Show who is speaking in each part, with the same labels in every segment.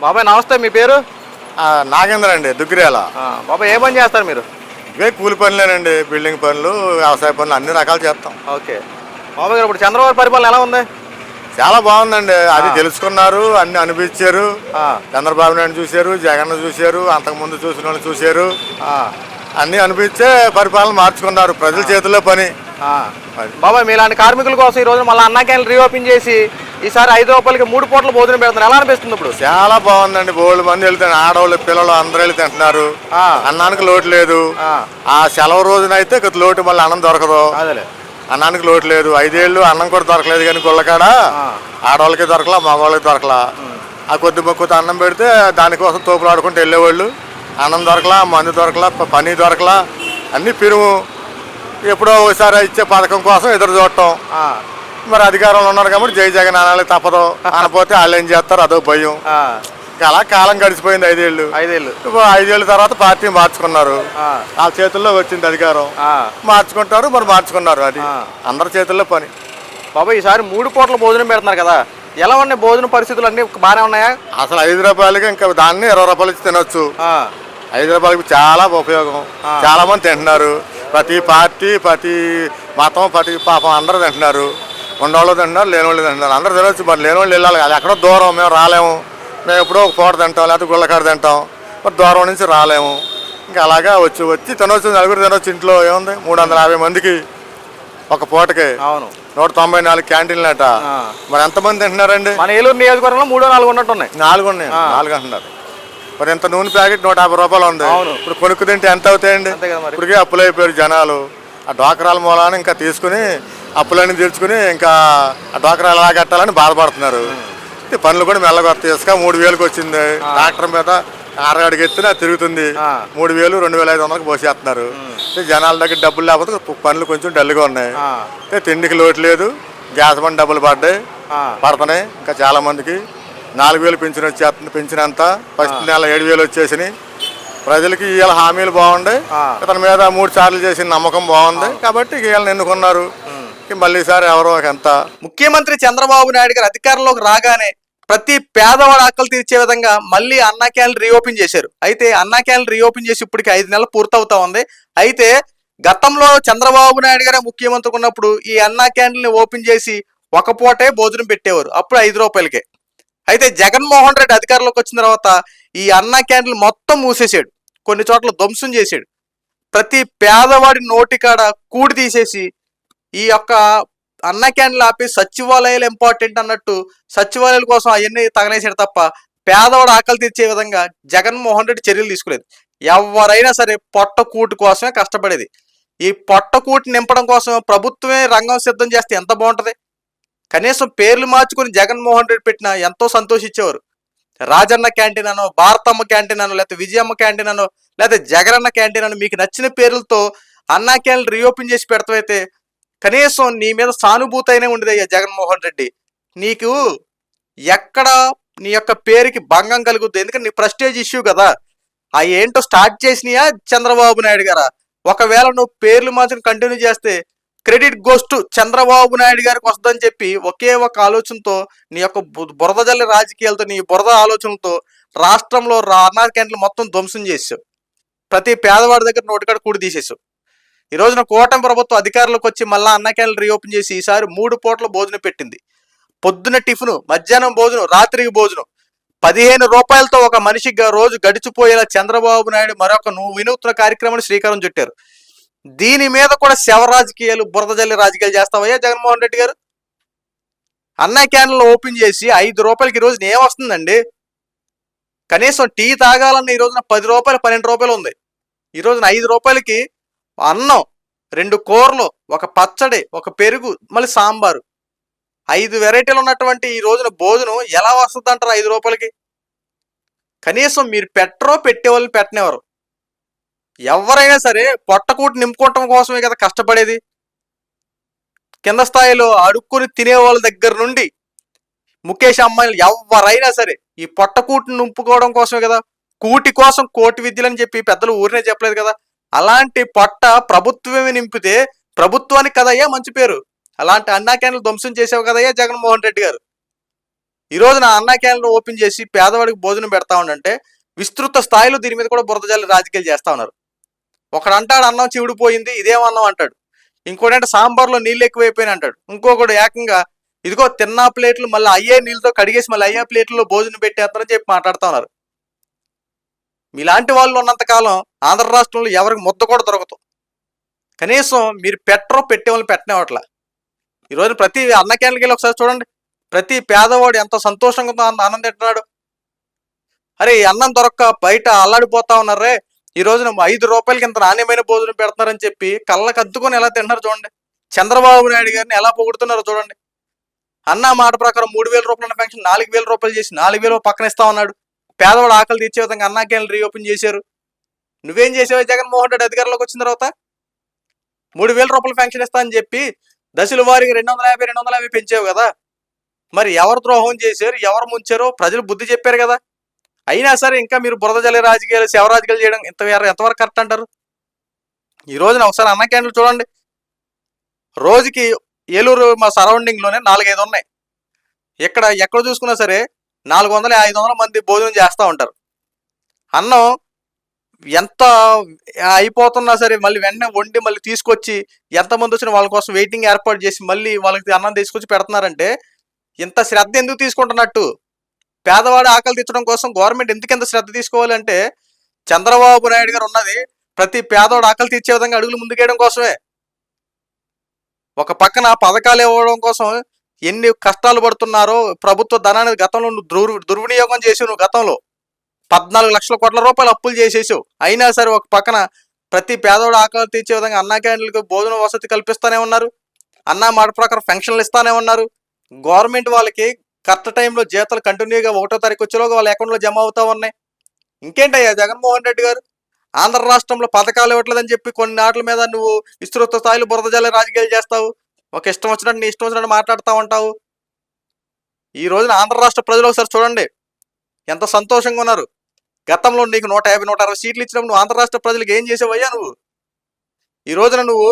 Speaker 1: బాబాయ్ నమస్తే, మీ పేరు?
Speaker 2: నాగేంద్ర అండి, దుగ్గిరేల.
Speaker 1: బాబాయ్ ఏ పని చేస్తారు మీరు?
Speaker 2: ఇవే కూలి పనులేనండి, బిల్డింగ్ పనులు, వ్యవసాయ పనులు అన్ని రకాలు చేస్తాం.
Speaker 1: ఓకే బాబాయ్ గారు, ఇప్పుడు చంద్రబాబు పరిపాలన ఎలా ఉంది?
Speaker 2: చాలా బాగుందండి. అది తెలుసుకున్నారు, అన్ని అనిపించారు. చంద్రబాబు నాయుడు చూశారు, జగన్ చూశారు, అంతకుముందు చూసిన వాళ్ళు చూశారు. అన్ని అనిపించే పరిపాలన మార్చుకున్నారు. ప్రజల చేతుల్లో పని.
Speaker 1: బాబాయ్ మీలాంటి కార్మికుల కోసం ఈ రోజు మళ్ళీ అన్నా క్యాంటీన్ రీఓపెన్ చేసి ఈసారి 5 రూపాయలకి 3 పూటలు భోజనం పెడుతున్నారు. ఎలా అనిపిస్తుంది ఇప్పుడు?
Speaker 2: చాలా బాగుందండి. బోళ్ళు మంది వెళ్తారు, ఆడవాళ్ళు పిల్లలు అందరూ వెళ్ళి తింటున్నారు. అన్నానికి లోటు లేదు. ఆ సెలవు రోజునైతే లోటు, మళ్ళీ అన్నం దొరకదు. అన్నానికి లోటు లేదు. 5 ఏళ్ళు అన్నం కూడా దొరకలేదు. కానీ గుళ్ళకాడ ఆడవాళ్ళకి దొరకలా, మగవాళ్ళకి దొరకలా. ఆ కొద్ది మొక్కుతో అన్నం పెడితే దానికోసం తోపులు ఆడుకుంటూ వెళ్ళేవాళ్ళు. అన్నం దొరకలా, మందు దొరకలా, పని దొరకలా, అన్ని పిరుము. ఎప్పుడో ఒకసారి ఇచ్చే పథకం కోసం ఎదురు చూడటం. మరి అధికారంలో ఉన్నారు కాబట్టి జై జగన్ అనాలి తప్పదు. అనపోతే వాళ్ళు ఏం చేస్తారు, అదో భయం. అలా కాలం గడిచిపోయింది. 5 ఏళ్ళు. 5 ఏళ్ళ తర్వాత పార్టీ మార్చుకున్నారు. వాళ్ళ చేతుల్లో వచ్చింది అధికారం. మార్చుకుంటారు, మరి మార్చుకున్నారు. అది అందరి చేతుల్లో పని.
Speaker 1: బాబా ఈసారి 3 పూటల భోజనం పెడుతున్నారు కదా, ఎలా ఉన్నాయి భోజన పరిస్థితులు? అన్ని బాగానే ఉన్నాయా?
Speaker 2: అసలు 5 రూపాయలకి ఇంకా దాన్ని 20 రూపాయలు ఇచ్చి తినొచ్చు. 5 రూపాయలకి చాలా ఉపయోగం. చాలా మంది తింటున్నారు. ప్రతి పార్టీ, ప్రతి మతం, ప్రతి పాపం అందరూ తింటున్నారు. ఉండవాళ్ళు తింటున్నారు, లేని వాళ్ళు తింటున్నారు. అందరూ తినొచ్చు. మరి లేని వాళ్ళు వెళ్ళాలి. అది ఎక్కడో దూరం, మేము రాలేము. మేము ఎప్పుడో ఒక పూట తింటాం, లేకపోతే గుళ్ళకాడ తింటాం. మరి దూరం నుంచి రాలేము. ఇంకా అలాగా వచ్చి తినొచ్చు. నలుగురు తినొచ్చు. ఇంట్లో ఏముంది, 350 మందికి ఒక పూటకి.
Speaker 1: అవును,
Speaker 2: 194 క్యాంటీన్లట. మరి ఎంతమంది తింటున్నారండి?
Speaker 1: మన ఏలూరు నియోజకవర్గంలో 3-4 ఉన్నట్టున్నాయి.
Speaker 2: 4 ఉన్నాయి. 4 అంటున్నారు. మరి ఇంత నూనె ప్యాకెట్ 150 రూపాయలు ఉంది. ఇప్పుడు కొనుక్కు తింటే ఎంత అవుతాయండి? ఇప్పటికే అప్పులు అయిపోయారు జనాలు. ఆ డోకరాల మూలాన్ని ఇంకా తీసుకుని అప్పులన్నీ తీర్చుకుని ఇంకా ఆ డోకరాలు ఎలా కట్టాలని బాధపడుతున్నారు. పనులు కూడా మెల్లగా తీసుక 3000కి వచ్చింది. ట్రాక్టర్ మీద అరగడికి ఎత్తున తిరుగుతుంది. 3000, 2500కి పోసేస్తున్నారు. జనాల దగ్గర డబ్బులు లేకపోతే పనులు కొంచెం డల్గా ఉన్నాయి. తిండికి లోటు లేదు. గ్యాస్ బండ్ డబ్బులు పడుతున్నాయి. ఇంకా చాలా మందికి 4000 పెన్షన్ వచ్చేస్తుంది. పెన్షన్ అంతా ఫస్ట్ నెల 7000 వచ్చేసినాయి. ప్రజలకి ఇవాళ హామీలు బాగుంటాయి. ఇతని మీద 3 సార్లు చేసిన నమ్మకం బాగుంది కాబట్టి వీళ్ళని ఎన్నుకున్నారు. మళ్ళీసారి ఎవరో ఎంత.
Speaker 1: ముఖ్యమంత్రి చంద్రబాబు నాయుడు గారు అధికారంలోకి రాగానే ప్రతి పేదవాడు ఆకలి తీర్చే విధంగా మళ్ళీ అన్నా క్యాంటీన్ రీఓపెన్ చేశారు. అయితే అన్నా క్యాంటీన్ రీఓపెన్ చేసి ఇప్పటికి 5 నెలలు పూర్తవుతా ఉంది. అయితే గతంలో చంద్రబాబు నాయుడు గారే ముఖ్యమంత్రి ఉన్నప్పుడు ఈ అన్నా క్యాంటీన్ ఓపెన్ చేసి ఒక పూటే భోజనం పెట్టేవారు, అప్పుడు 5 రూపాయలకే. అయితే జగన్మోహన్ రెడ్డి అధికారంలోకి వచ్చిన తర్వాత ఈ అన్నా క్యాంటీన్ మొత్తం మూసేసాడు. కొన్ని చోట్ల ధ్వంసం చేశాడు. ప్రతి పేదవాడి నోటికాడ కూడి తీసేసి ఈ యొక్క అన్నా క్యాంటీన్లు ఆపి సచివాలయాలు ఇంపార్టెంట్ అన్నట్టు సచివాలయాల కోసం అవన్నీ తగనేసాడు తప్ప పేదవాడు ఆకలి తీర్చే విధంగా జగన్మోహన్ రెడ్డి చర్యలు తీసుకోలేదు. ఎవరైనా సరే పొట్టకూటి కోసమే కష్టపడేది. ఈ పొట్టకూటి నింపడం కోసం ప్రభుత్వమే రంగం సిద్ధం చేస్తే ఎంత బాగుంటుంది. కనీసం పేర్లు మార్చుకుని జగన్మోహన్ రెడ్డి పెట్టినా ఎంతో సంతోషించేవారు. రాజన్న క్యాంటీన్ అనో, భారతమ్మ క్యాంటీన్ అనో, లేకపోతే విజయమ్మ క్యాంటీన్ అనో, లేకపోతే జగనన్న క్యాంటీన్ అనో మీకు నచ్చిన పేర్లతో అన్నా క్యాంటీన్ రీఓపెన్ చేసి పెడతామైతే కనీసం నీ మీద సానుభూతి అయినా ఉండేది. అయ్యా జగన్మోహన్ రెడ్డి, నీకు ఎక్కడ నీ యొక్క పేరుకి భంగం కలుగుద్ది? ఎందుకంటే నీ ప్రెస్టేజ్ ఇష్యూ కదా. ఆ ఏంటో స్టార్ట్ చేసినాయా చంద్రబాబు నాయుడు గారా? ఒకవేళ నువ్వు పేర్లు మాత్రం కంటిన్యూ చేస్తే credit goes to Chandrababu Naidu గారికి వస్తుందని చెప్పి ఒకే ఒక ఆలోచనతో నీ యొక్క బురద జల్లి రాజకీయాలతో, నీ బురద ఆలోచనలతో రాష్ట్రంలో అన్నా క్యాంటీన్లు మొత్తం ధ్వంసం చేసావు. ప్రతి పేదవాడి దగ్గర నోటికాడ కూడి తీసేసావు. ఈ రోజున కూటమి ప్రభుత్వం అధికారంలోకి వచ్చి మళ్ళీ అన్నా క్యాంటీన్లు రీఓపెన్ చేసి ఈసారి 3 పూటల భోజనం పెట్టింది. పొద్దున టిఫిన్, మధ్యాహ్నం భోజనం, రాత్రికి భోజనం. 15 రూపాయలతో ఒక మనిషిగా రోజు గడిచిపోయేలా చంద్రబాబు నాయుడు మరొక వినూత్న కార్యక్రమాన్ని శ్రీకారం చుట్టారు. దీని మీద కూడా శవ రాజకీయాలు, బురద జల్లి రాజకీయాలు చేస్తావయ్యా జగన్మోహన్ రెడ్డి గారు? అన్నా క్యాంటీన్లు ఓపెన్ చేసి 5 రూపాయలకి ఈ రోజున ఏమొస్తుందండి? కనీసం టీ తాగాలన్న ఈ రోజున 10 రూపాయలు, 12 రూపాయలు ఉంది. ఈ రోజున 5 రూపాయలకి అన్నం, 2 కూరలు, ఒక పచ్చడి, ఒక పెరుగు, మళ్ళీ సాంబారు, 5 వెరైటీలు ఉన్నటువంటి ఈ రోజున భోజనం ఎలా వస్తుంది అంటారు 5 రూపాయలకి? కనీసం మీరు పెట్టేవాళ్ళని పెట్టనివ్వరు. ఎవరైనా సరే పొట్టకూటి నింపుకోవటం కోసమే కదా కష్టపడేది. కింద స్థాయిలో అడుక్కుని తినే వాళ్ళ దగ్గర నుండి ముఖేష్ అమ్మాయిలు ఎవరైనా సరే ఈ పొట్టకూటిని నింపుకోవడం కోసమే కదా. కూటి కోసం కోటి విద్యలని చెప్పి పెద్దలు ఊరినే చెప్పలేదు కదా. అలాంటి పొట్ట ప్రభుత్వమే నింపితే ప్రభుత్వానికి కదయ్యా మంచి పేరు. అలాంటి అన్నా క్యాంటీన్లు ధ్వంసం చేసావు కదయ్యా జగన్మోహన్ రెడ్డి గారు. ఈ రోజున అన్నా క్యాంటీన్ ఓపెన్ చేసి పేదవాడికి భోజనం పెడతా ఉండంటే విస్తృత స్థాయిలో దీని మీద కూడా బురద జల్లి రాజకీయాలు చేస్తా ఉన్నారు. ఒకడు అంటాడు అన్నం చివిడిపోయింది, ఇదేమన్నం అంటాడు. ఇంకోటంటే సాంబార్లో నీళ్ళు ఎక్కువైపోయినాయి అంటాడు. ఇంకొకడు ఏకంగా ఇదిగో తిన్నా ప్లేట్లు మళ్ళీ అయ్యే నీళ్ళతో కడిగేసి మళ్ళీ అయ్యే ప్లేట్లో భోజనం పెట్టేస్తారని చెప్పి మాట్లాడుతూ ఉన్నారు. మీలాంటి వాళ్ళు ఉన్నంతకాలం ఆంధ్ర రాష్ట్రంలో ఎవరికి ముద్ద కూడా దొరకదు. కనీసం మీరు పెట్టే వాళ్ళు పెట్టినవట్లా. ఈరోజు ప్రతి అన్న క్యాంటీన్కి వెళ్ళి ఒకసారి చూడండి, ప్రతి పేదవాడు ఎంత సంతోషంగా ఆనందం తింటున్నాడు. అరే ఈ అన్నం దొరక్క బయట అల్లాడిపోతా ఉన్నారే, ఈ రోజున 5 రూపాయలకి ఇంత నాణ్యమైన భోజనం పెడుతున్నారని చెప్పి కళ్ళకు అద్దుకొని ఎలా తింటున్నారు చూడండి. చంద్రబాబు నాయుడు గారిని ఎలా పొగుడుతున్నారో చూడండి. అన్న మాట ప్రకారం 3,000 రూపాయల పెన్షన్ 4,000 రూపాయలు చేసి 4,000 పక్కన ఇస్తా ఉన్నాడు. పేదవాడు ఆకలి తీర్చే విధంగా అన్నా క్యాంటీన్ రీఓపెన్ చేశారు. నువ్వేం చేసావు జగన్మోహన్ రెడ్డి అధికారంలోకి వచ్చిన తర్వాత? 3,000 రూపాయల పెన్షన్ ఇస్తా అని చెప్పి దశల వారికి 250 పెంచావు కదా. మరి ఎవరు ద్రోహం చేశారు, ఎవరు ముంచారో ప్రజలు బుద్ధి చెప్పారు కదా. అయినా సరే ఇంకా మీరు బురద జల్లి రాజకీయాలు, శవ రాజకీయాలు చేయడం ఎంతవరకు కరెక్ట్ అంటారు? ఈ రోజున ఒకసారి అన్న క్యాంటీన్లు చూడండి. రోజుకి ఏలూరు మా సరౌండింగ్లోనే 4-5 ఉన్నాయి. ఎక్కడ చూసుకున్నా సరే 400-500 మంది భోజనం చేస్తూ ఉంటారు. అన్నం ఎంత అయిపోతున్నా సరే మళ్ళీ వెంటనే వండి మళ్ళీ తీసుకొచ్చి ఎంతమంది వచ్చినా వాళ్ళ కోసం వెయిటింగ్ ఏర్పాటు చేసి మళ్ళీ వాళ్ళకి అన్నం తీసుకొచ్చి పెడుతున్నారంటే ఇంత శ్రద్ధ ఎందుకు తీసుకుంటున్నట్టు? పేదవాడు ఆకలి తీర్చడం కోసం గవర్నమెంట్ ఎందుకు శ్రద్ధ తీసుకోవాలంటే చంద్రబాబు నాయుడు గారు ఉన్నది ప్రతి పేదవాడు ఆకలి తీర్చే విధంగా అడుగులు ముందుకేయడం కోసమే. ఒక పక్కన పథకాలు ఇవ్వడం కోసం ఎన్ని కష్టాలు పడుతున్నారో ప్రభుత్వ ధనాన్ని గతంలో దుర్వినియోగం చేసి నువ్వు గతంలో 14 లక్షల కోట్ల రూపాయలు అప్పులు చేసేసావు. అయినా సరే ఒక పక్కన ప్రతి పేదవాడు ఆకలి తీర్చే విధంగా అన్నా క్యాంటీన్లకు భోజన వసతి కల్పిస్తానే ఉన్నారు. అన్నా మాట ప్రకారం పెన్షన్లు ఇస్తానే ఉన్నారు. గవర్నమెంట్ వాళ్ళకి కరెక్ట్ టైంలో జీతాలు కంటిన్యూగా 1వ తారీఖు వచ్చేలోగా వాళ్ళ అకౌంట్లో జమ అవుతా ఉన్నాయి. ఇంకేంటయ్యా జగన్మోహన్ రెడ్డి గారు, ఆంధ్ర రాష్ట్రంలో పథకాలు ఇవ్వట్లేదని చెప్పి కొన్ని నాట్ల మీద నువ్వు విస్తృత స్థాయిలో బురద జల్లి రాజకీయాలు చేస్తావు. ఒక ఇష్టం వచ్చినట్టు నీ ఇష్టం వచ్చినట్టు మాట్లాడుతూ ఉంటావు. ఈ రోజున ఆంధ్ర రాష్ట్ర ప్రజలు ఒకసారి చూడండి ఎంత సంతోషంగా ఉన్నారు. గతంలో నీకు 150-160 సీట్లు ఇచ్చినప్పుడు నువ్వు ఆంధ్ర రాష్ట్ర ప్రజలకు ఏం చేసావయ్యా నువ్వు? ఈ రోజున నువ్వు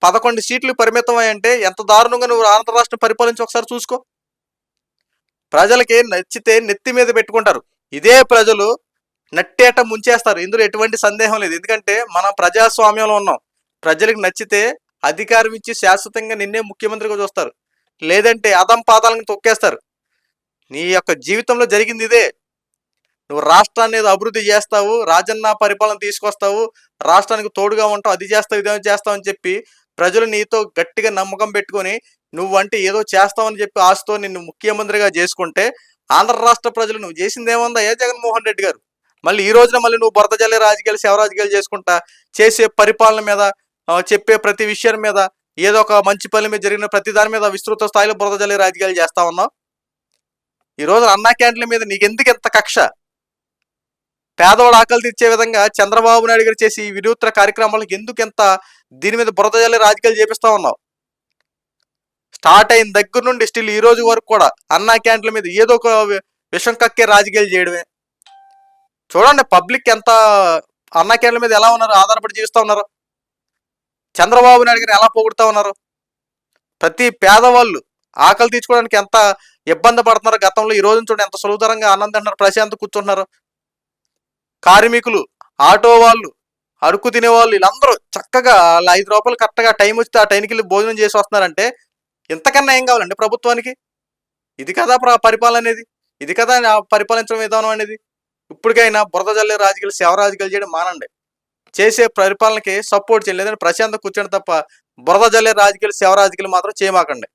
Speaker 1: 11 సీట్లు పరిమితమయ్యంటే ఎంత దారుణంగా నువ్వు ఆంధ్ర రాష్ట్రం పరిపాలించి ఒకసారి చూసుకో. ప్రజలకి నచ్చితే నెత్తి మీద పెట్టుకుంటారు. ఇదే ప్రజలు నట్టేట ముంచేస్తారు. ఇందులో ఎటువంటి సందేహం లేదు. ఎందుకంటే మనం ప్రజాస్వామ్యంలో ఉన్నాం. ప్రజలకు నచ్చితే అధికారం ఇచ్చి శాశ్వతంగా నిన్నే ముఖ్యమంత్రిగా చూస్తారు, లేదంటే అదం పాదాలను తొక్కేస్తారు. నీ యొక్క జీవితంలో జరిగింది ఇదే. నువ్వు రాష్ట్రాన్ని అభివృద్ధి చేస్తావు, రాజన్న పరిపాలన తీసుకొస్తావు, రాష్ట్రానికి తోడుగా ఉంటావు, అది చేస్తావు ఇదే చేస్తావు అని చెప్పి ప్రజలు నీతో గట్టిగా నమ్మకం పెట్టుకొని నువ్వంటే ఏదో చేస్తావని చెప్పి ఆశతో నిన్ను ముఖ్యమంత్రిగా చేసుకుంటే ఆంధ్ర రాష్ట్ర ప్రజలు నువ్వు చేసింది ఏముందా ఏ జగన్మోహన్ రెడ్డి గారు? మళ్ళీ ఈ రోజున మళ్ళీ నువ్వు బురద జల్లి రాజకీయాలు, శవ రాజకీయాలు చేసుకుంటా చేసే పరిపాలన మీద, చెప్పే ప్రతి విషయం మీద, ఏదో ఒక మంచి పని మీద జరిగిన ప్రతి దాని మీద విస్తృత స్థాయిలో బురద జల్లి రాజకీయాలు చేస్తా ఉన్నావు. ఈ రోజు అన్నా క్యాంటీన్ల మీద నీకెందుకు ఎంత కక్ష? పేదవాడు ఆకలి తీర్చే విధంగా చంద్రబాబు నాయుడు గారు చేసి వినూత్న కార్యక్రమాలకు ఎందుకు ఎంత దీని మీద బురద జల్లి రాజకీయాలు చేపిస్తా ఉన్నావు? స్టార్ట్ అయిన దగ్గర నుండి స్టిల్ ఈ రోజు వరకు కూడా అన్నా క్యాంటీన్ల మీద ఏదో ఒక విషం కక్కే రాజకీయాలు చేయడమే. చూడండి పబ్లిక్ ఎంత అన్నా క్యాంటీన్ల మీద ఎలా ఉన్నారు, ఆధారపడి జీవిస్తూ ఉన్నారు. చంద్రబాబు నాయుడు గారు ఎలా పొగుడుతూ ఉన్నారు. ప్రతి పేదవాళ్ళు ఆకలి తీర్చుకోవడానికి ఎంత ఇబ్బంది పడుతున్నారు గతంలో. ఈ రోజున చూడండి ఎంత సులభతరంగా ఆనందం అంటున్నారు, ప్రశాంత్ కూర్చుంటున్నారు. కార్మికులు, ఆటో వాళ్ళు, అడుక్కు తినేవాళ్ళు వీళ్ళందరూ చక్కగా 5 రూపాయలు కరెక్ట్గా టైం వస్తే ఆ టైంకి వెళ్ళి భోజనం చేసి వస్తున్నారంటే ఇంతకన్నా ఏం కావాలండి ప్రభుత్వానికి? ఇది కదా పరిపాలన అనేది, ఇది కదా పరిపాలించడం విధానం అనేది. ఇప్పటికైనా బురద జల్లి రాజకీయాలు, శవ రాజకీయాలు చేయడం మానండి. చేసే పరిపాలనకి సపోర్ట్ చేయండి, లేదంటే ప్రశాంతంగా కూర్చోండి తప్ప బురద జల్లి రాజకీయాలు, శవ రాజకీయాలు మాత్రం చేయమాకండి.